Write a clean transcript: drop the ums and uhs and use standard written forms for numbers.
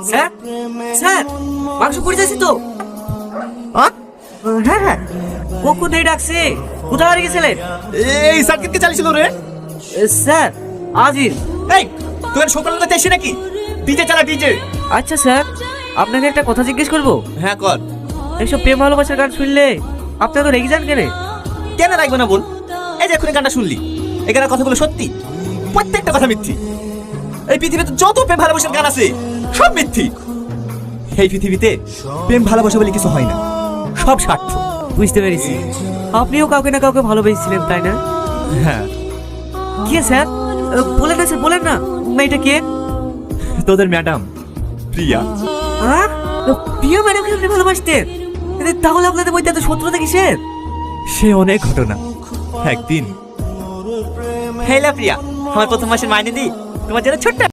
Sir sir মাংস পড়ে যাচ্ছে তো। হ্যাঁ হ্যাঁ, ও কোথায় ডাকছে? কোথায় হারিয়ে গেছিলেন? এই সার্কিটকে চালিয়েছিল রে। স্যার আজিজ। এই তোর সকালবেলাতে এসে নাকি ডিজে চালা ডিজে? আচ্ছা স্যার, আপনাকে একটা কথা জিজ্ঞেস করবো? হ্যাঁ কর। এইসব প্রেম ভালোবাসার গান শুনলে আপনি তো রেগে যান কেন? কেন রাখবে না বল? এই যে এখনই গানটা শুনলি, এই গানের কথাগুলো সত্যি, প্রত্যেকটা কথা মিথ্যি। এই পৃথিবীতে যত প্রেম ভালোবাসার গান আছে সব মিথ্যি। এই পৃথিবীতে প্রেম ভালোবাসা বলে কিছু হয় না, সব স্বার্থ। বুঝতে পেরেছি, আপনিও কাউকে না কাউকে ভালোবেসেছিলেন তাই না? হ্যাঁ। কে স্যার? বলেন না স্যার, বলেন না। মেয়েটা কে? তোদের ম্যাডাম প্রিয়া। হ্যাঁ, প্রিয়া ম্যাডামকে আপনি ভালোবাসতেন? তাহলে আপনাদের মধ্যে এত শত্রুতা কিসের? সে অনেক ঘটনা। একদিন হেলা প্রিয়া, আমার প্রথম মাসের মাইনে দি তোমার জন্য ছোট্ট